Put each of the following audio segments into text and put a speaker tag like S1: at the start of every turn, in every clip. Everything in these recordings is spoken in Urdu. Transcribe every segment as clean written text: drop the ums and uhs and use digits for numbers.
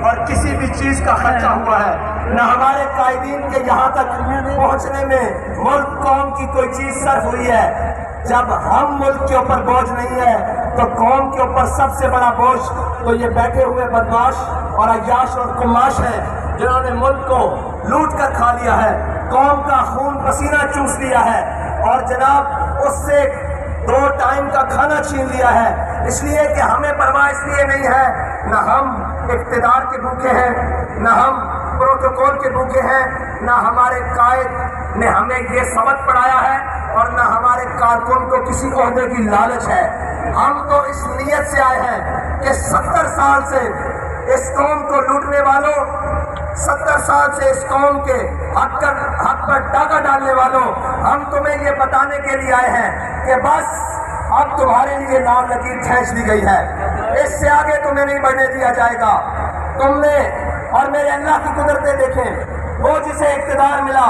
S1: اور کسی بھی چیز کا خرچہ ہوا ہے، نہ ہمارے قائدین کے یہاں تک پہنچنے میں ملک قوم کی کوئی چیز صرف ہوئی ہے۔ جب ہم ملک کے اوپر بوجھ نہیں ہے تو قوم کے اوپر سب سے بڑا بوجھ تو یہ بیٹھے ہوئے بدماش اور عیاش اور کماش ہیں، جنہوں نے ملک کو لوٹ کر کھا لیا ہے، قوم کا خون پسینہ چوس لیا ہے، اور جناب اس سے 2 ٹائم کا کھانا چھین لیا ہے۔ اس لیے کہ ہمیں پرواہ اس لیے نہیں ہے، نہ ہم اقتدار کے بھوکے ہیں، نہ ہم پروٹوکول کے بھوکے ہیں، نہ ہمارے قائد نے ہمیں یہ سبق پڑھایا ہے، اور نہ ہمارے کارکن کو کسی عہدے کی لالچ ہے۔ ہم تو اس نیت سے آئے ہیں کہ 70 سال سے اس قوم کو لوٹنے والوں، 70 سال سے اس قوم کے حق پر ڈاکہ ڈالنے والوں، ہم تمہیں یہ بتانے کے لیے آئے ہیں کہ بس اب تمہارے لیے لال لکیر کھینچ دی گئی ہے، اس سے آگے تمہیں نہیں بڑھنے دیا جائے گا۔ تم نے اور میرے اللہ کی قدرتیں دیکھیں، وہ جسے اقتدار ملا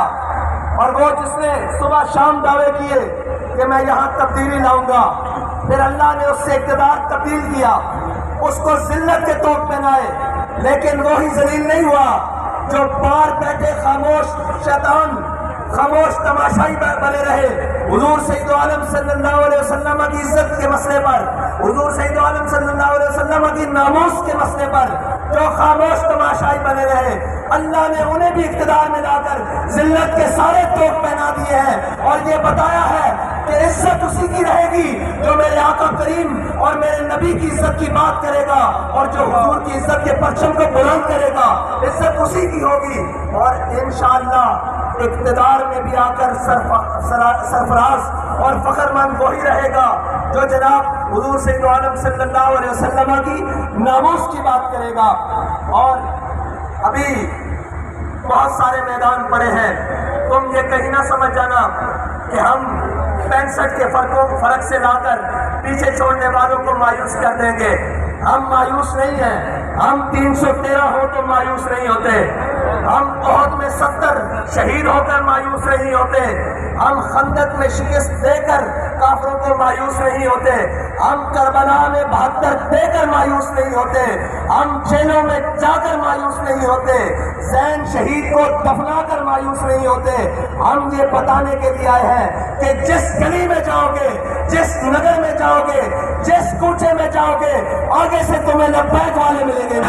S1: اور وہ جس نے صبح شام دعوے کیے کہ میں یہاں تبدیلی لاؤں گا، پھر اللہ نے اس سے اقتدار تبدیل کیا، اس کو ذلت کے طوق پہنائے، لیکن وہی ذلیل نہیں ہوا جو باہر بیٹھے خاموش شیطان، خاموش تماشائی بنے رہے۔ حضور سید عالم صلی اللہ علیہ وسلم کی عزت کے مسئلے پر، حضور سید عالم صلی اللہ علیہ وسلم کی ناموس کے مسئلے پر جو خاموش تماشائی بنے رہے، اللہ نے انہیں بھی اقتدار میں لا کر ذلت کے سارے طوق پہنا دیے ہیں، اور یہ بتایا ہے کہ عزت اسی کی رہے گی جو میرے آقا کریم اور میرے نبی کی عزت کی بات کرے گا، اور جو حضور کی عزت کے پرچم کو بلند کرے گا، عزت اسی کی ہوگی، اور انشاءاللہ اقتدار میں بھی آ کر سرفراز اور فخر مند وہی رہے گا جو جناب حضور سید عالم صلی اللہ علیہ وسلم کی ناموس کی بات کرے گا۔ اور ابھی بہت سارے میدان پڑے ہیں، تم یہ کہیں نہ سمجھ جانا کہ ہم 65 کے فرق سے لا کر پیچھے چھوڑنے والوں کو مایوس کر دیں گے۔ ہم مایوس نہیں ہیں، ہم 313 ہو تو مایوس نہیں ہوتے، ہم احد میں 70 شہید ہو کر مایوس نہیں ہوتے، ہم خندق میں شکست دے کر کافروں کو مایوس نہیں ہوتے، ہم کربلا میں 72 دے کر مایوس نہیں ہوتے، ہم جیلوں میں جا کر مایوس نہیں ہوتے، زین شہید کو دفنا کر مایوس نہیں ہوتے۔ ہم یہ بتانے کے لیے آئے ہیں کہ جس گلی میں جاؤ گے، جس نگر میں جاؤ گے، جس کوچے میں جاؤ گے، آگے سے تمہیں لبیک والے ملیں گے۔